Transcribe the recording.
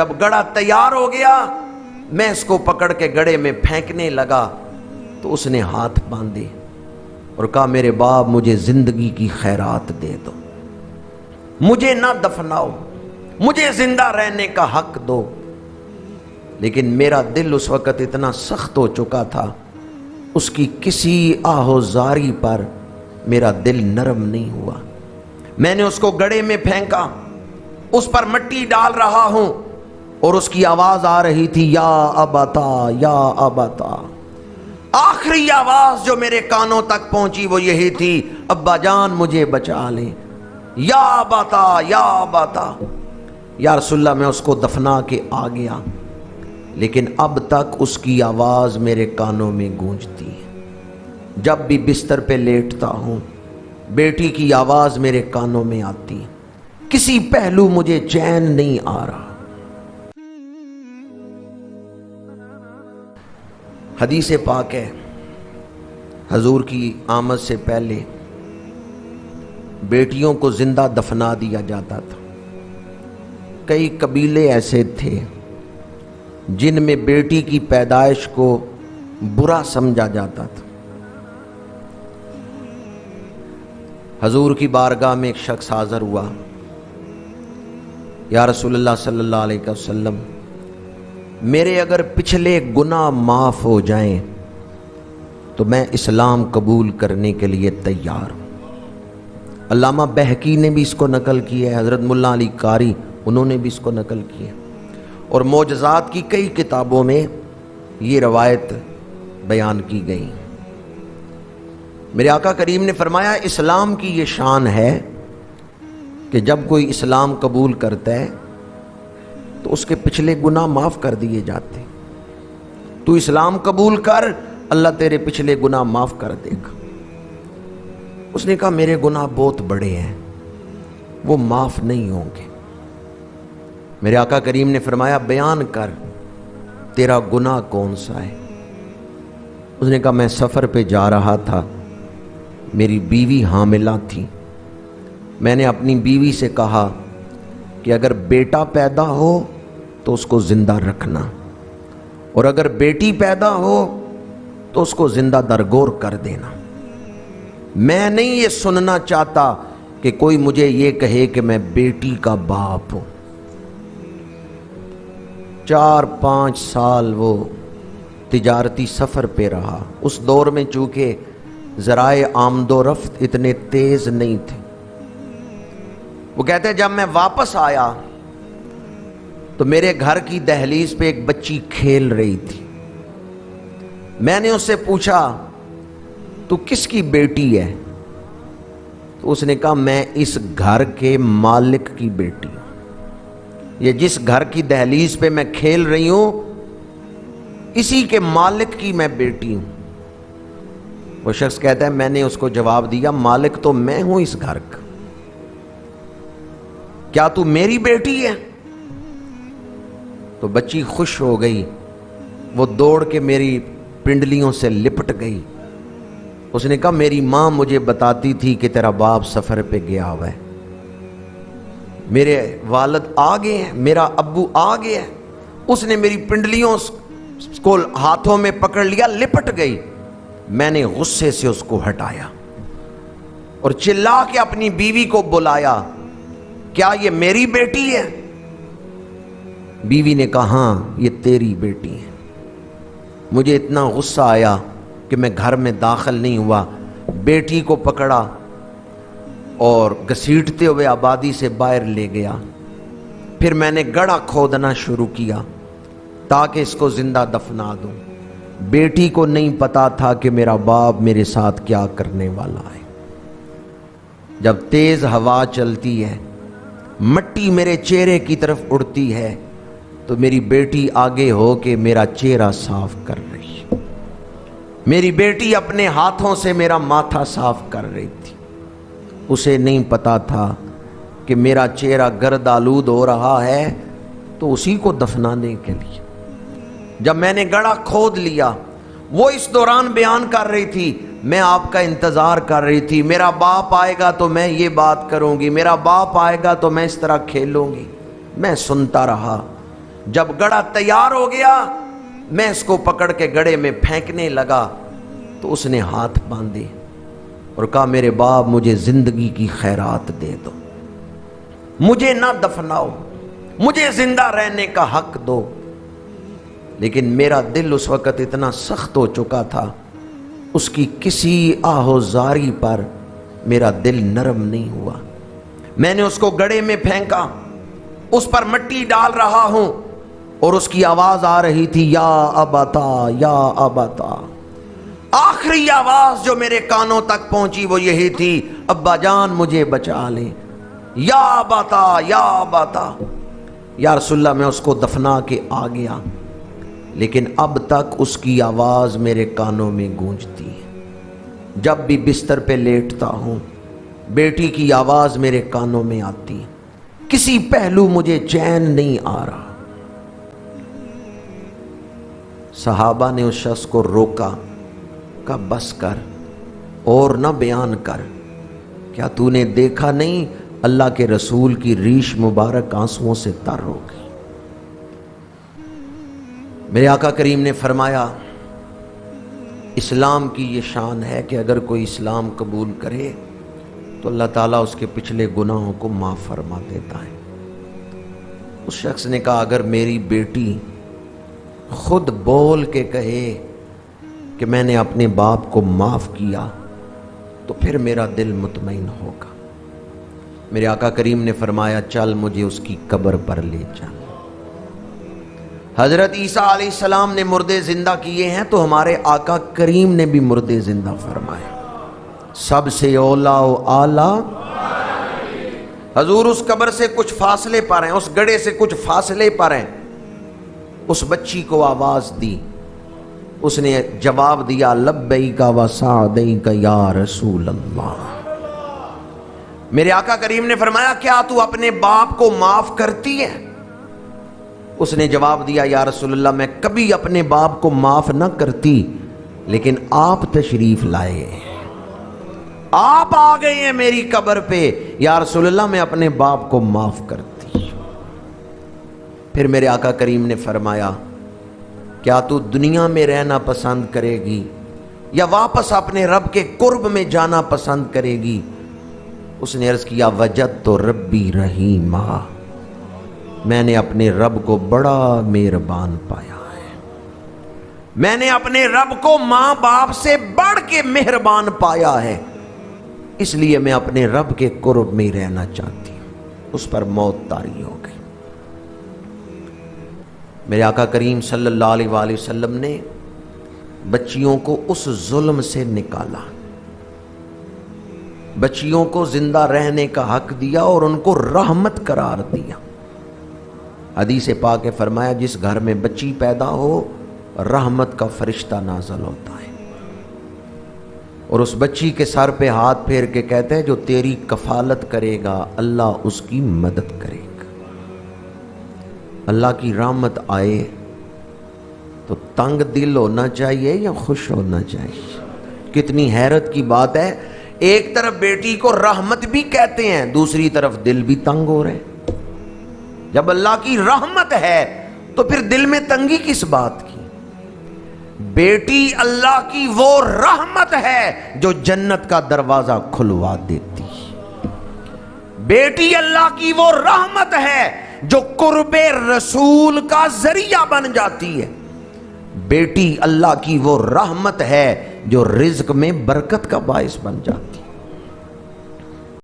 جب گڑا تیار ہو گیا میں اس کو پکڑ کے گڑے میں پھینکنے لگا تو اس نے ہاتھ باندھے اور کہا میرے باپ مجھے زندگی کی خیرات دے دو، مجھے نہ دفناؤ، مجھے زندہ رہنے کا حق دو۔ لیکن میرا دل اس وقت اتنا سخت ہو چکا تھا، اس کی کسی آہوزاری پر میرا دل نرم نہیں ہوا۔ میں نے اس کو گڑے میں پھینکا، اس پر مٹی ڈال رہا ہوں اور اس کی آواز آ رہی تھی یا ابتا یا ابتا۔ آخری آواز جو میرے کانوں تک پہنچی وہ یہی تھی، ابا جان مجھے بچا لیں، یا ابتا یا ابتا۔ یا رسول اللہ میں اس کو دفنا کے آ گیا، لیکن اب تک اس کی آواز میرے کانوں میں گونجتی ہے۔ جب بھی بستر پہ لیٹتا ہوں بیٹی کی آواز میرے کانوں میں آتی ہے، کسی پہلو مجھے چین نہیں آ رہا۔ حدیث پاک ہے حضور کی آمد سے پہلے بیٹیوں کو زندہ دفنا دیا جاتا تھا۔ کئی قبیلے ایسے تھے جن میں بیٹی کی پیدائش کو برا سمجھا جاتا تھا۔ حضور کی بارگاہ میں ایک شخص حاضر ہوا، یا رسول اللہ صلی اللہ علیہ وسلم میرے اگر پچھلے گناہ معاف ہو جائیں تو میں اسلام قبول کرنے کے لیے تیار ہوں۔ علامہ بہقی نے بھی اس کو نقل کیا ہے، حضرت ملا علی قاری انہوں نے بھی اس کو نقل کیا، اور معجزات کی کئی کتابوں میں یہ روایت بیان کی گئی۔ میرے آقا کریم نے فرمایا اسلام کی یہ شان ہے کہ جب کوئی اسلام قبول کرتا ہے تو اس کے پچھلے گناہ معاف کر دیے جاتے۔ تو اسلام قبول کر، اللہ تیرے پچھلے گناہ معاف کر دے گا۔ اس نے کہا میرے گناہ بہت بڑے ہیں، وہ معاف نہیں ہوں گے۔ میرے آقا کریم نے فرمایا بیان کر تیرا گناہ کون سا ہے؟ اس نے کہا میں سفر پہ جا رہا تھا، میری بیوی حاملہ تھی، میں نے اپنی بیوی سے کہا کہ اگر بیٹا پیدا ہو تو اس کو زندہ رکھنا، اور اگر بیٹی پیدا ہو تو اس کو زندہ درگور کر دینا۔ میں نہیں یہ سننا چاہتا کہ کوئی مجھے یہ کہے کہ میں بیٹی کا باپ ہوں۔ 4-5 سال وہ تجارتی سفر پہ رہا۔ اس دور میں چونکہ ذرائع آمد و رفت اتنے تیز نہیں تھے۔ وہ کہتے ہیں جب میں واپس آیا تو میرے گھر کی دہلیز پہ ایک بچی کھیل رہی تھی۔ میں نے اس سے پوچھا تو کس کی بیٹی ہے؟ تو اس نے کہا میں اس گھر کے مالک کی بیٹی ہوں، یہ جس گھر کی دہلیز پہ میں کھیل رہی ہوں اسی کے مالک کی میں بیٹی ہوں۔ وہ شخص کہتا ہے میں نے اس کو جواب دیا مالک تو میں ہوں اس گھر کا، کیا تو میری بیٹی ہے؟ تو بچی خوش ہو گئی، وہ دوڑ کے میری پنڈلیوں سے لپٹ گئی۔ اس نے کہا میری ماں مجھے بتاتی تھی کہ تیرا باپ سفر پہ گیا ہوا ہے، میرے والد آ گئے ہیں، میرا ابو آ گیا ہے۔ اس نے میری پنڈلیوں کو ہاتھوں میں پکڑ لیا، لپٹ گئی۔ میں نے غصے سے اس کو ہٹایا اور چلا کے اپنی بیوی کو بلایا، کیا یہ میری بیٹی ہے؟ بیوی نے کہا ہاں یہ تیری بیٹی ہے۔ مجھے اتنا غصہ آیا کہ میں گھر میں داخل نہیں ہوا، بیٹی کو پکڑا اور گھسیٹتے ہوئے آبادی سے باہر لے گیا۔ پھر میں نے گڑھا کھودنا شروع کیا تاکہ اس کو زندہ دفنا دوں۔ بیٹی کو نہیں پتا تھا کہ میرا باپ میرے ساتھ کیا کرنے والا ہے۔ جب تیز ہوا چلتی ہے، مٹی میرے چہرے کی طرف اڑتی ہے تو میری بیٹی آگے ہو کے میرا چہرہ صاف کر رہی ہے۔ میری بیٹی اپنے ہاتھوں سے میرا ماتھا صاف کر رہی تھی۔ اسے نہیں پتا تھا کہ میرا چہرہ گرد آلود ہو رہا ہے تو اسی کو دفنانے کے لیے جب میں نے گڑھا کھود لیا، وہ اس دوران بیان کر رہی تھی میں آپ کا انتظار کر رہی تھی، میرا باپ آئے گا تو میں یہ بات کروں گی، میرا باپ آئے گا تو میں اس طرح کھیلوں گی۔ میں سنتا رہا۔ جب گڑا تیار ہو گیا میں اس کو پکڑ کے گڑے میں پھینکنے لگا تو اس نے ہاتھ باندھے اور کہا میرے باپ مجھے زندگی کی خیرات دے دو، مجھے نہ دفناؤ، مجھے زندہ رہنے کا حق دو۔ لیکن میرا دل اس وقت اتنا سخت ہو چکا تھا، اس کی کسی آہوزاری پر میرا دل نرم نہیں ہوا۔ میں نے اس کو گڑے میں پھینکا، اس پر مٹی ڈال رہا ہوں اور اس کی آواز آ رہی تھی یا ابتا یا ابتا۔ آخری آواز جو میرے کانوں تک پہنچی وہ یہی تھی، ابا جان مجھے بچا لیں، یا ابتا یا ابتا۔ یا رسول اللہ میں اس کو دفنا کے آ گیا، لیکن اب تک اس کی آواز میرے کانوں میں گونجتی ہے۔ جب بھی بستر پہ لیٹتا ہوں بیٹی کی آواز میرے کانوں میں آتی ہے، کسی پہلو مجھے چین نہیں آ رہا۔ صحابہ نے اس شخص کو روکا، کہا بس کر اور نہ بیان کر، کیا تو نے دیکھا نہیں اللہ کے رسول کی ریش مبارک آنسوؤں سے تر ہو گئی۔ میرے آقا کریم نے فرمایا اسلام کی یہ شان ہے کہ اگر کوئی اسلام قبول کرے تو اللہ تعالیٰ اس کے پچھلے گناہوں کو معاف فرما دیتا ہے۔ اس شخص نے کہا اگر میری بیٹی خود بول کے کہے کہ میں نے اپنے باپ کو معاف کیا تو پھر میرا دل مطمئن ہوگا۔ میرے آقا کریم نے فرمایا چل مجھے اس کی قبر پر لے چل۔ حضرت عیسیٰ علیہ السلام نے مردے زندہ کیے ہیں تو ہمارے آقا کریم نے بھی مردے زندہ فرمائے۔ سب سے اولا و اعلیٰ حضور اس قبر سے کچھ فاصلے پر ہیں، اس گڑھے سے کچھ فاصلے پر ہیں۔ اس بچی کو آواز دی، اس نے جواب دیا لبیک و سعدیک یا رسول اللہ۔ میرے آقا کریم نے فرمایا کیا تو اپنے باپ کو معاف کرتی ہے؟ اس نے جواب دیا یا رسول اللہ میں کبھی اپنے باپ کو معاف نہ کرتی، لیکن آپ تشریف لائے، آپ آ گئے ہیں میری قبر پہ، یا رسول اللہ میں اپنے باپ کو معاف کرتی۔ پھر میرے آقا کریم نے فرمایا کیا تو دنیا میں رہنا پسند کرے گی یا واپس اپنے رب کے قرب میں جانا پسند کرے گی؟ اس نے عرض کیا وجدت ربی رحیمہ، میں نے اپنے رب کو بڑا مہربان پایا ہے، میں نے اپنے رب کو ماں باپ سے بڑھ کے مہربان پایا ہے، اس لیے میں اپنے رب کے قرب میں رہنا چاہتی ہوں۔ اس پر موت طاری ہو گئی۔ میرے آقا کریم صلی اللہ علیہ وآلہ وسلم نے بچیوں کو اس ظلم سے نکالا، بچیوں کو زندہ رہنے کا حق دیا اور ان کو رحمت قرار دیا۔ حدیث پاک ہے فرمایا جس گھر میں بچی پیدا ہو رحمت کا فرشتہ نازل ہوتا ہے، اور اس بچی کے سر پہ ہاتھ پھیر کے کہتے ہیں جو تیری کفالت کرے گا اللہ اس کی مدد کرے گا۔ اللہ کی رحمت آئے تو تنگ دل ہونا چاہیے یا خوش ہونا چاہیے؟ کتنی حیرت کی بات ہے، ایک طرف بیٹی کو رحمت بھی کہتے ہیں، دوسری طرف دل بھی تنگ ہو رہے ہیں۔ جب اللہ کی رحمت ہے تو پھر دل میں تنگی کس بات کی؟ بیٹی اللہ کی وہ رحمت ہے جو جنت کا دروازہ کھلوا دیتی، بیٹی اللہ کی وہ رحمت ہے جو قرب رسول کا ذریعہ بن جاتی ہے، بیٹی اللہ کی وہ رحمت ہے جو رزق میں برکت کا باعث بن جاتی ہے۔